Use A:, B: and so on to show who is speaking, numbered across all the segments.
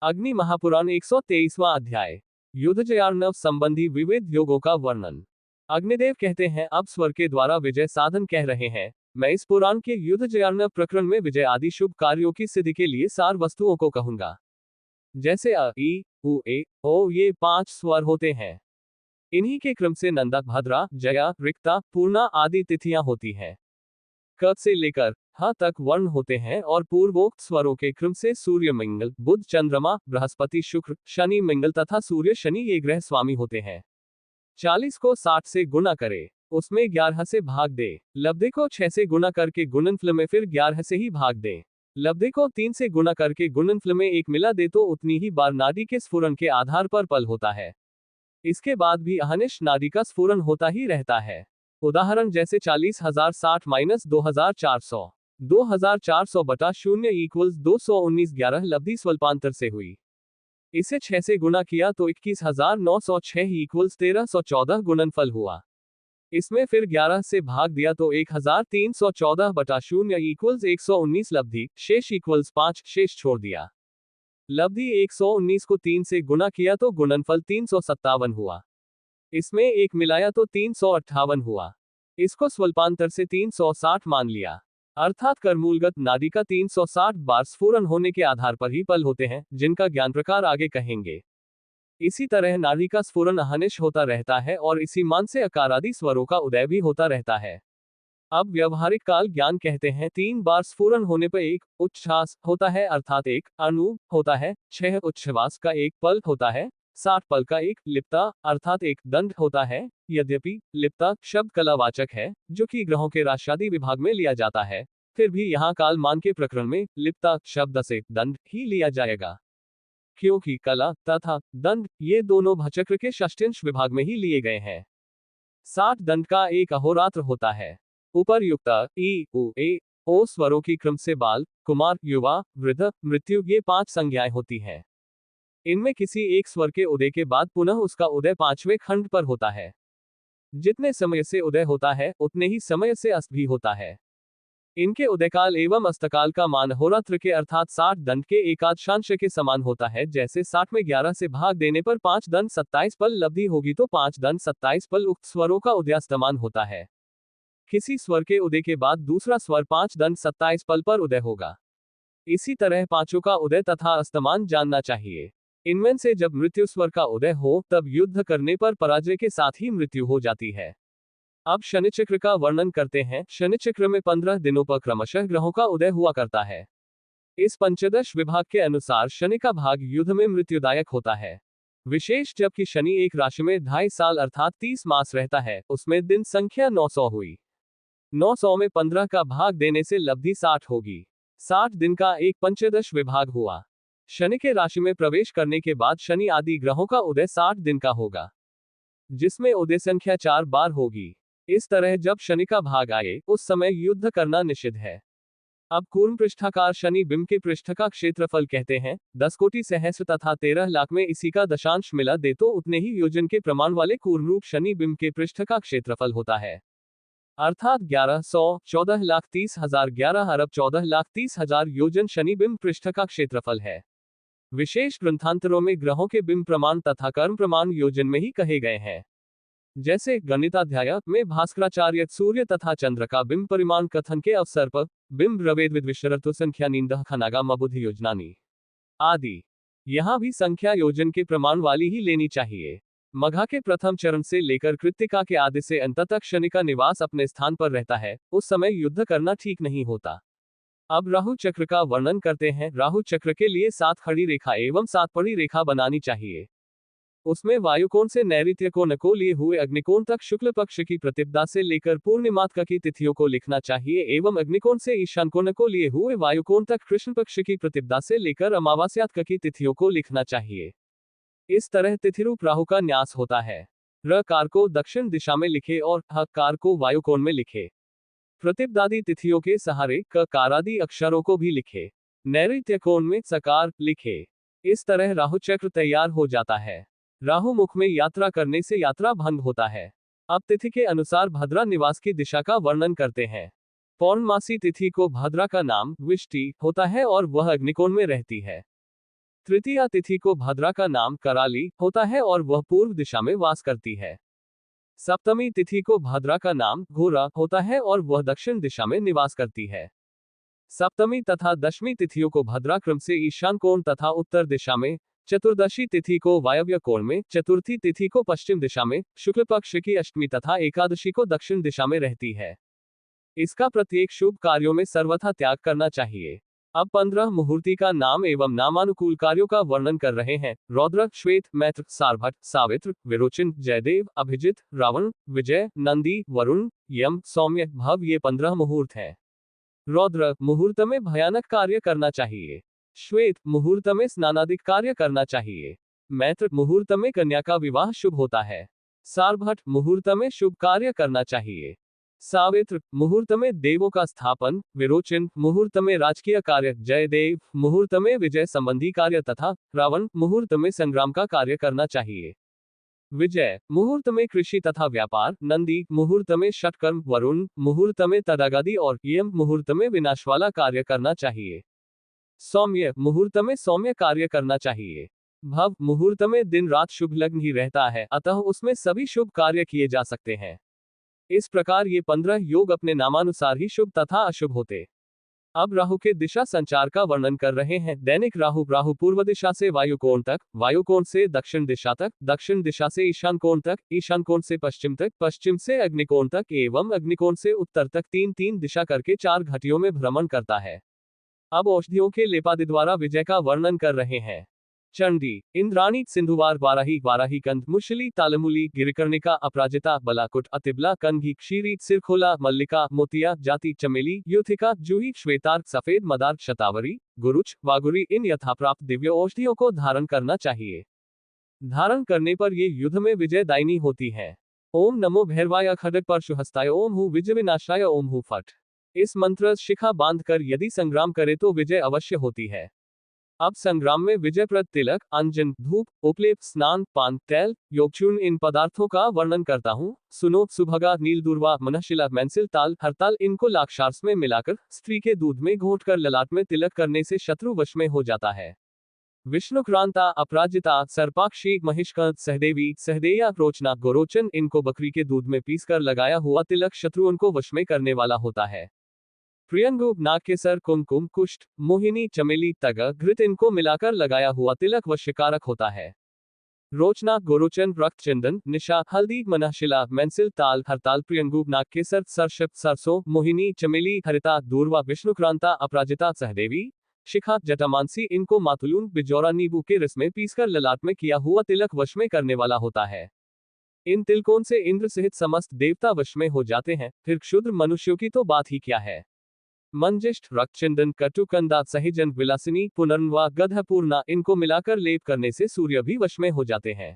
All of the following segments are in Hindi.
A: अग्नि महापुराण 123वां अध्याय। युद्धजयार्णव संबंधी विविध योगों का वर्णन। अग्निदेव कहते हैं, अब स्वर के द्वारा विजय साधन कह रहे हैं। मैं इस पुराण के युद्धजयार्णव प्रकरण में विजय आदि शुभ कार्यों की सिद्धि के लिए सार वस्तुओं को कहूंगा। जैसे अ, ई, उ, ए, ओ, ये 5 स्वर होते हैं। इन्हीं के क्रम से नंदा, भद्रा, जया, रिक्ता, पूर्णा आदि तिथियां होती हैं। क से लेकर ह तक वर्ण होते हैं और पूर्वोक्त स्वरों के क्रम से सूर्य, मंगल, बुध, चंद्रमा, बृहस्पति, शुक्र, शनि, मंगल तथा सूर्य शनि ये ग्रह स्वामी होते हैं। 40 को 60 से गुणा करे, उसमें 11 से भाग दे। लब्धि को 6 से गुणा करके गुणनफल में फिर 11 से ही भाग दे। लब्धि को 3 से गुणा करके गुणनफल में 1 मिला दे तो उतनी ही बार नाड़ी के स्फुरन के आधार पर पल होता है। इसके बाद भी अहनिश नाड़ी का स्फुरन होता ही रहता है। उदाहरण जैसे 40,060 - 2,400, 2,400 बटा 0 इक्वल्स 219 11 लब्धि स्वल्पांतर से हुई। इसे 6 से गुणा किया तो 21,906 इक्वल्स 1,314 गुणनफल हुआ। इसमें फिर 11 से भाग दिया तो 1,314 बटा 0 इक्वल्स 119 लब्धि, शेष इक्वल्स 5, शेष छोड़ दिया। लब्धि 119 को 3 से गुणा किया तो गुणनफल 357 हुआ। इसमें 1 मिलाया तो 358 हुआ। इसको स्वल्पांतर से 360 मान लिया। अर्थात करमूलगत नाड़ी का 360 बार स्फुरन होने के आधार पर ही पल होते हैं, जिनका ज्ञान प्रकार आगे कहेंगे। इसी तरह नाड़ी का स्फुरन अहनिश होता रहता है और इसी मान से अकारादि स्वरों का उदय भी होता रहता है। अब व्यवहारिक काल ज्ञान कहते हैं, 3 बार स्फुरन होने पर 1 उच्छ्वास होता है, अर्थात 1 अणु होता है। 6 उच्छ्वास का 1 पल होता है। 60 पल का 1 लिप्ता अर्थात 1 दंड होता है। यद्यपि लिप्ता शब्द कलावाचक है, जो कि ग्रहों के राशादि विभाग में लिया जाता है, फिर भी यहाँ काल मान के प्रकरण में लिप्ता शब्द से दंड ही लिया जाएगा, क्योंकि कला तथा दंड ये दोनों भचक्र के षष्ठ्यंश विभाग में ही लिए गए हैं। 60 दंड का 1 अहोरात्र होता है। उपर्युक्त ई, उ, ए, ओ स्वरों की क्रम से बाल, कुमार, युवा, वृद्ध, मृत्यु ये 5 संज्ञाएं होती हैं। इनमें किसी एक स्वर के उदय के बाद पुनः उसका उदय 5वें खंड पर होता है। जितने समय से उदय होता है, उतने ही समय से अस्त भी होता है। इनके उदयकाल एवं अस्तकाल का मान अहोरात्र के अर्थात 60 दंड के एकादशांश के समान होता है। जैसे 60 में 11 से भाग देने पर 5 दंड 27 पल लब्धि होगी तो 5 दंड 27 पल उक्त स्वरों का उदयास्तमान होता है। किसी स्वर के उदय के बाद दूसरा स्वर 5 दंड 27 पल पर उदय होगा। इसी तरह पांचों का उदय तथा अस्तमान जानना चाहिए। इनमें से जब मृत्यु स्वर का उदय हो तब युद्ध करने पर पराजय के साथ ही मृत्यु हो जाती है। अब शनिचक्र का वर्णन करते हैं। शनिचक्र में 15 दिनों पर क्रमशः ग्रहों का उदय हुआ करता है। इस पंचदश विभाग के अनुसार शनि का भाग युद्ध में मृत्युदायक होता है। विशेष जबकि शनि एक राशि में 2.5 साल अर्थात 30 मास रहता है, उसमें दिन संख्या 900 हुई। 900 में 15 का भाग देने से लब्धि 60 होगी। 60 दिन का एक पंचदश विभाग हुआ। शनि के राशि में प्रवेश करने के बाद शनि आदि ग्रहों का उदय 60 दिन का होगा, जिसमें उदय संख्या 4 बार होगी। इस तरह जब शनि का भाग आए उस समय युद्ध करना निषिद्ध है। अब कूर्म पृष्ठाकार शनि बिंब के पृष्ठ का क्षेत्रफल कहते हैं। 10 कोटि सहस्र तथा 13 लाख में इसी का दशांश मिला दे तो उतने ही योजन के प्रमाण वाले कूर्म रूप शनि बिंब के पृष्ठ का क्षेत्रफल होता है, अर्थात 1100, 14,30,000, 11 अरब 14,30,000 योजन शनि बिंब पृष्ठ का क्षेत्रफल है। विशेष ग्रंथांतरों में ग्रहों के बिंब प्रमाण तथा कर्म प्रमाण योजन में ही कहे गए हैं। जैसे गणिताध्याय में भास्कराचार्य सूर्य तथा चंद्र का बिंब परिमाण कथन के अवसर पर बिंब रवेद विश्वरतु संख्या नींद खनागा मबुधि योजनानी आदि। यहाँ भी संख्या योजन के प्रमाण वाली ही लेनी चाहिए। मघा के प्रथम चरण से लेकर कृत्तिका के आदि से अंत तक शनि का निवास अपने स्थान पर रहता है, उस समय युद्ध करना ठीक नहीं होता। अब राहु चक्र का वर्णन करते हैं। राहु चक्र के लिए 7 खड़ी रेखा एवं 7 पड़ी रेखा बनानी चाहिए। उसमें वायुकोण से नैऋत्य कोण को लिए हुए अग्निकोण तक शुक्ल पक्ष की प्रतिपदा से लेकर पूर्णिमात्का की तिथियों को लिखना चाहिए एवं अग्निकोण से ईशान कोण को लिए हुए वायुकोण तक कृष्ण पक्ष की प्रतिपदा से लेकर अमावास्यात्का की तिथियों को लिखना चाहिए। इस तरह तिथिरूप राहु का न्यास होता है। र कार को दक्षिण दिशा में लिखे और ह कार को वायुकोण में लिखे। प्रतिपदादि तिथियों के सहारे क कारादि अक्षरों को भी लिखे। नैऋत्य कोण में सकार लिखे। इस तरह राहु चक्र तैयार हो जाता है। राहु मुख में यात्रा करने से यात्रा भंग होता है। अब तिथि के अनुसार भद्रा निवास की दिशा का वर्णन करते हैं। पौर्णमासी तिथि को भद्रा का नाम विष्टि होता है और वह अग्निकोण में रहती है। तृतीया तिथि को भद्रा का नाम कराली होता है और वह पूर्व दिशा में वास करती है। सप्तमी तिथि को भद्रा का नाम घोरा होता है और वह दक्षिण दिशा में निवास करती है। सप्तमी तथा दशमी तिथियों को भद्रा क्रम से ईशान कोण तथा उत्तर दिशा में, चतुर्दशी तिथि को वायव्य कोण में, चतुर्थी तिथि को पश्चिम दिशा में, शुक्ल पक्ष की अष्टमी तथा एकादशी को दक्षिण दिशा में रहती है। इसका प्रत्येक शुभ कार्यों में सर्वथा त्याग करना चाहिए। अब 15 मुहूर्ती का नाम एवं नामानुकूल कार्यों का वर्णन कर रहे हैं। रौद्र, श्वेत, मैत्र, सारभट, सावित्र, विरोचन, जयदेव, अभिजित, रावण, विजय, नंदी, वरुण, यम, सौम्य, भव ये 15 मुहूर्त हैं। रौद्र मुहूर्त में भयानक कार्य करना चाहिए। श्वेत मुहूर्त में स्नानादिक कार्य करना चाहिए। मैत्र मुहूर्त में कन्या का विवाह शुभ होता है। सारभट मुहूर्त में शुभ कार्य करना चाहिए। सावित्र मुहूर्त में देवों का स्थापन। विरोचन मुहूर्त में राजकीय कार्य। जयदेव मुहूर्त में विजय संबंधी कार्य तथा रावण मुहूर्त में संग्राम का कार्य करना चाहिए। विजय मुहूर्त में कृषि तथा व्यापार। नंदी मुहूर्त में षटकर्म। वरुण मुहूर्त में तदागति और यम मुहूर्त में विनाश वाला कार्य करना चाहिए। सौम्य मुहूर्त में सौम्य कार्य करना चाहिए। भव मुहूर्त में दिन रात शुभ लग्न ही रहता है, अतः उसमें सभी शुभ कार्य किए जा सकते हैं। इस प्रकार ये 15 योग अपने नामानुसार ही शुभ तथा अशुभ होते। अब राहु के दिशा संचार का वर्णन कर रहे हैं। दैनिक राहु पूर्व दिशा से वायु कोण तक, वायु कोण से दक्षिण दिशा तक, दक्षिण दिशा से ईशान कोण तक, ईशान कोण से पश्चिम तक, पश्चिम से अग्निकोण तक एवं अग्निकोण से उत्तर तक 3-3 दिशा करके 4 घटियों में भ्रमण करता है। अब औषधियों के लेपादि द्वारा विजय का वर्णन कर रहे हैं। चंडी, इंद्राणी, सिंधुवार, वाराही, वाराही कंद, मुशली, तालमुली, गिरिकर्णिका, अपराजिता, बलाकुट, अतिबला, कनघी, क्षीरी, सिरखोला, मल्लिका, मोतिया, जाति, चमेली, युथिका, जूही, श्वेतार्क, सफेद मदार, शतावरी, गुरुच, वागुरी इन यथाप्राप्त दिव्य औषधियों को धारण करना चाहिए। धारण करने पर ये युद्ध में विजयदायिनी होती है। ओम नमो भैरवाय खड्ग परशुहस्ताय, ओम हूँ विजय विनाशाय, ओम हूँ फट। इस मंत्र शिखा बांधकर यदि संग्राम करे तो विजय अवश्य होती है। अब संग्राम में विजयप्रद तिलक, अंजन, धूप, उपलेप, स्नान, पान, तेल, योगचूर्ण इन पदार्थों का वर्णन करता हूँ। सुनो, सुभगा, नीलदुर्वा, मनशिला, मेंसिल, ताल, हरताल इनको लाक्षार्स में मिलाकर स्त्री के दूध में घोटकर ललाट में तिलक करने से शत्रु वश में हो जाता है। विष्णुक्रांता, अपराजिता, सर्पाक्षी, महिष्कंद, सहदेवी, सहदेया, रोचना, गोरोचन इनको बकरी के दूध में पीसकर लगाया हुआ तिलक शत्रुओं को वश में करने वाला होता है। प्रियंगु, नागकेसर, कुमकुम, कुष्ठ, मोहिनी, चमेली, तग, घृत इनको मिलाकर लगाया हुआ तिलक वश्यकारक होता है। रोचना, गोरोचन, रक्त चंदन, निशा, हल्दी, मनशिला, मेंसिल, ताल, हरताल, प्रियंगु, नागकेसर, सरशप, सरसों, मोहिनी, चमेली, हरिता, दूर्वा, विष्णुक्रांता, अपराजिता, सहदेवी, शिखा, जटामानसी इनको मातुलून, बिजौरा, नींबू के रस में पीसकर ललाट में किया हुआ तिलक वश में करने वाला होता है। इन तिलकों से इंद्र सहित समस्त देवता वश में हो जाते हैं। फिर क्षुद्र मनुष्यों की तो बात ही क्या है। मंजिष्ठ, रक्तचंदन, कटुकंदा, सहिजन, विलासिनी, पुनर्नवा, गधपूर्णा इनको मिलाकर लेप करने से सूर्य भी वश में हो जाते हैं।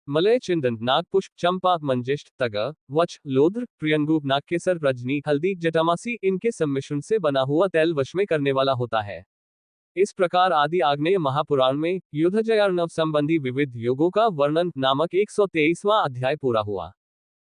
A: मलय चंदन, नागपुष्प, चंपा, मंजिष्ठ, तग, वच, लोद्र, प्रियंगु, नागकेसर, रजनी, हल्दी, जटामासी इनके सम्मिश्रण से बना हुआ तेल वश में करने वाला होता है। इस प्रकार आदि आग्नेय महापुराण में युद्धजयार्णव संबंधी विविध योगों का वर्णन नामक 123वां अध्याय पूरा हुआ।